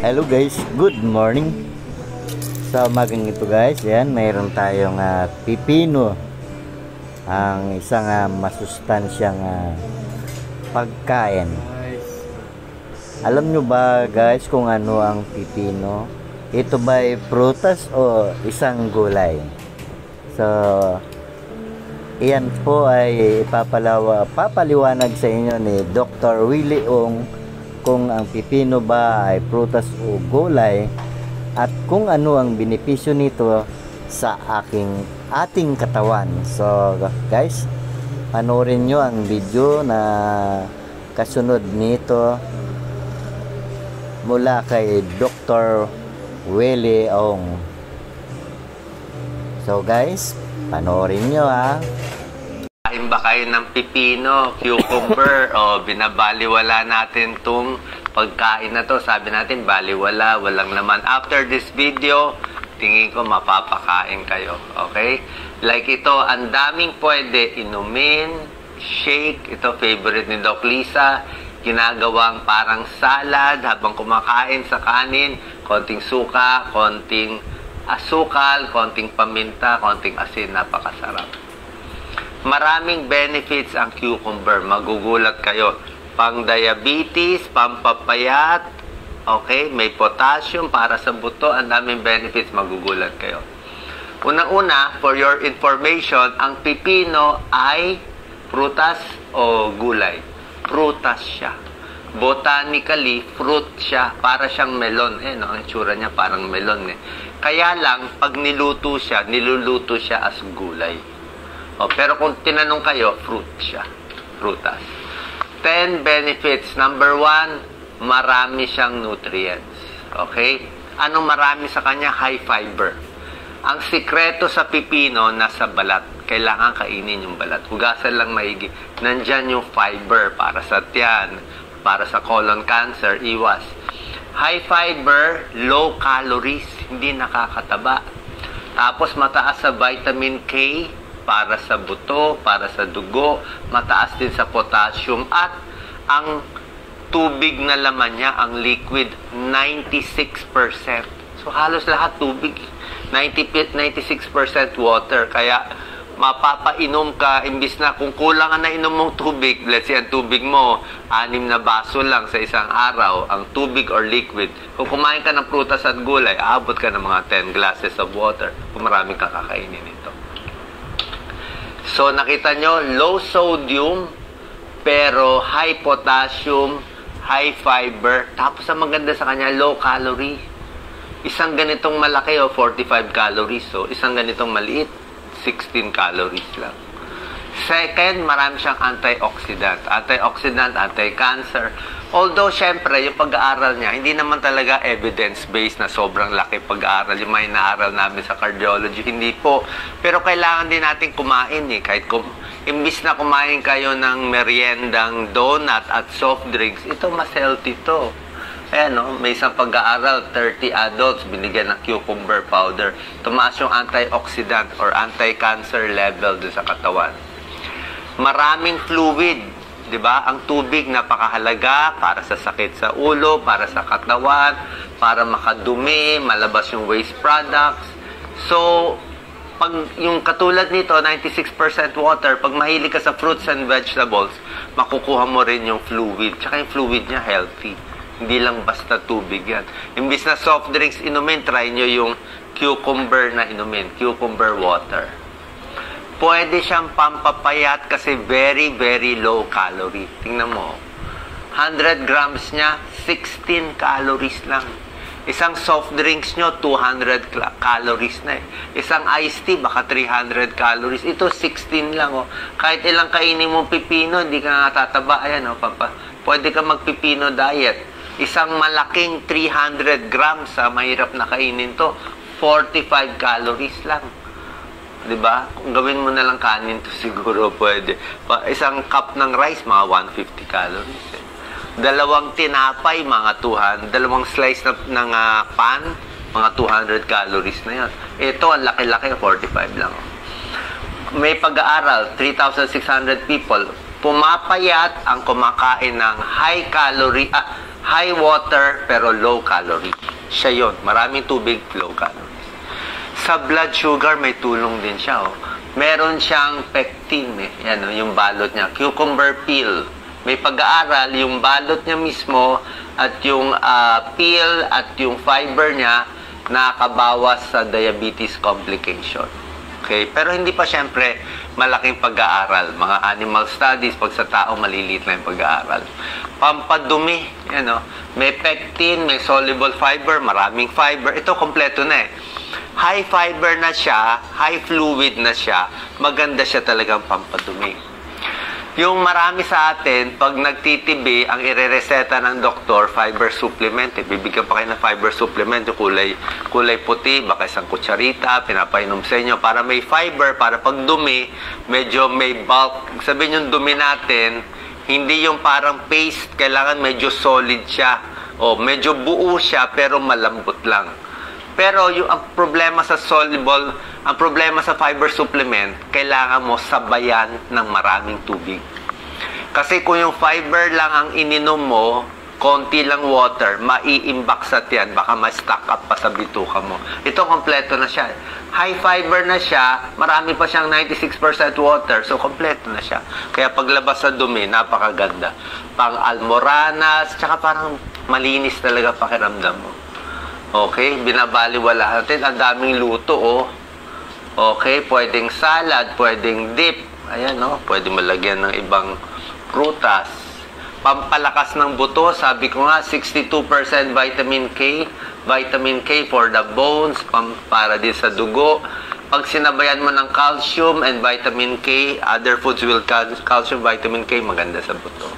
Hello guys, good morning. Sa umagang ito guys, yan, mayroon tayong pipino. Ang isang masustansyang pagkain. Alam nyo ba guys kung ano ang pipino? Ito ba ay prutas o isang gulay? So, iyan po ay papaliwanag sa inyo ni Dr. Willie Ong kung ang pipino ba ay prutas o gulay at kung ano ang benepisyo nito sa ating katawan. So guys, panoorin nyo ang video na kasunod nito mula kay Dr. Willie Ong. So guys, panoorin nyo ha. Kain ba kayo ng pipino, cucumber, o binabaliwala natin itong pagkain na to? Sabi natin, baliwala, walang laman. After this video, tingin ko mapapakain kayo. Okay? Like ito, ang daming pwede inumin, shake. Ito, favorite ni Doc Lisa. Ginagawang parang salad habang kumakain sa kanin. Konting suka, konting asukal, konting paminta, konting asin. Napakasarap. Maraming benefits ang cucumber. Magugulat kayo. Pang-diabetes, pampapayat, okay? May potassium para sa buto. Ang daming benefits. Magugulat kayo. Unang-una, for your information, ang pipino ay prutas o gulay. Prutas siya. Botanically, fruit siya. Para siyang melon. No? Ang itsura niya parang melon. Kaya lang, pag niluluto siya as gulay. Pero kung tinanong kayo, fruit siya. Prutas. 10 benefits. Number 1, marami siyang nutrients. Okay? Anong marami sa kanya? High fiber. Ang sikreto sa pipino, nasa balat. Kailangan kainin yung balat. Hugasan lang maigi. Nandyan yung fiber para sa tiyan, para sa colon cancer, iwas. High fiber, low calories, hindi nakakataba. Tapos mataas sa vitamin K, para sa buto, para sa dugo, mataas din sa potassium, at ang tubig na laman niya, ang liquid, 96%. So halos lahat tubig, 96% water. Kaya mapapainom ka, imbis na kung kulang na inom mong tubig, let's say ang tubig mo, 6 na baso lang sa isang araw, ang tubig or liquid. Kung kumain ka ng prutas at gulay, aabot ka ng mga 10 glasses of water kung marami kang kakainin nito. So, nakita nyo, low sodium, pero high potassium, high fiber. Tapos, ang maganda sa kanya, low calorie. Isang ganitong malaki, 45 calories. So, isang ganitong maliit, 16 calories lang. Second, marami siyang antioxidant. Antioxidant, anti-cancer. Although, syempre, yung pag-aaral niya, hindi naman talaga evidence-based na sobrang laki pag-aaral. Yung may naaral namin sa cardiology, hindi po. Pero kailangan din natin kumain Kahit imbis na kumain kayo ng meriendang donut at soft drinks, ito mas healthy to. Ayan, may isang pag-aaral, 30 adults, binigyan ng cucumber powder. Tumaas yung antioxidant or anti-cancer level dun sa katawan. Maraming fluid. Diba? Ang tubig napakahalaga para sa sakit sa ulo, para sa katawan, para makadumi, malabas yung waste products. So, pag yung katulad nito, 96% water, pag mahilig ka sa fruits and vegetables, makukuha mo rin yung fluid. Tsaka yung fluid niya healthy. Hindi lang basta tubig yan. Imbis na soft drinks inumin, try nyo yung cucumber na inumin, cucumber water. Pwede siyang pampapayat kasi very, very low calorie. Tingnan mo. 100 grams niya, 16 calories lang. Isang soft drinks nyo, 200 calories na Isang iced tea, baka 300 calories. Ito, 16 lang. Kahit ilang kainin mong pipino, hindi ka natataba. Ayan, pwede ka magpipino diet. Isang malaking 300 grams, mahirap na kainin to, 45 calories lang. Diba? Kung gawin mo na lang kanin to, siguro pwede. Isang cup ng rice, mga 150 calories. Dalawang tinapay, mga 200. Dalawang slice ng pan, mga 200 calories na yan. Ito, ang laki-laki, 45 lang. May pag-aaral, 3,600 people. Pumapayat ang kumakain ng High water pero low calorie. Siya yon. Maraming tubig, low calorie. Sa blood sugar, may tulong din siya. Oh. Meron siyang pectin. Yan, oh, yung balot niya. Cucumber peel. May pag-aaral, yung balot niya mismo at yung peel at yung fiber niya nakabawas sa diabetes complication. Okay? Pero hindi pa siyempre malaking pag-aaral. Mga animal studies, pag sa tao, maliliit na yung pag-aaral. Pampadumi. Yan, oh. May pectin, may soluble fiber, maraming fiber. Ito, kompleto na eh. High fiber na siya, high fluid na siya, maganda siya talagang pampadumi. Yung marami sa atin, pag nagtitibi, ang irereseta ng doktor, fiber supplement. Bibigyan pa kayo ng fiber supplement, yung kulay puti, baka isang kutsarita, pinapainom sa inyo para may fiber, para pag dumi, medyo may bulk. Sabihin yung dumi natin, hindi yung parang paste, kailangan medyo solid siya. O medyo buo siya, pero malambot lang. Pero yung ang problema sa soluble, ang problema sa fiber supplement, kailangan mo sabayan ng maraming tubig. Kasi kung yung fiber lang ang ininom mo, konti lang water, maiimbak sa tiyan, baka ma-stack up pa sa bituka mo. Ito, kompleto na siya. High fiber na siya, marami pa siyang 96% water, so kompleto na siya. Kaya paglabas sa dumi, napakaganda. Pang almoranas, tsaka parang malinis talaga pakiramdam mo. Okay, binabaliwala natin. Ang daming luto, oh. Okay, pwedeng salad, pwedeng dip. Ayan, oh. Pwede malagyan ng ibang prutas. Pampalakas ng buto, sabi ko nga, 62% vitamin K. Vitamin K for the bones, para din sa dugo. Pag sinabayan mo ng calcium and vitamin K, other foods will calcium, vitamin K, maganda sa buto.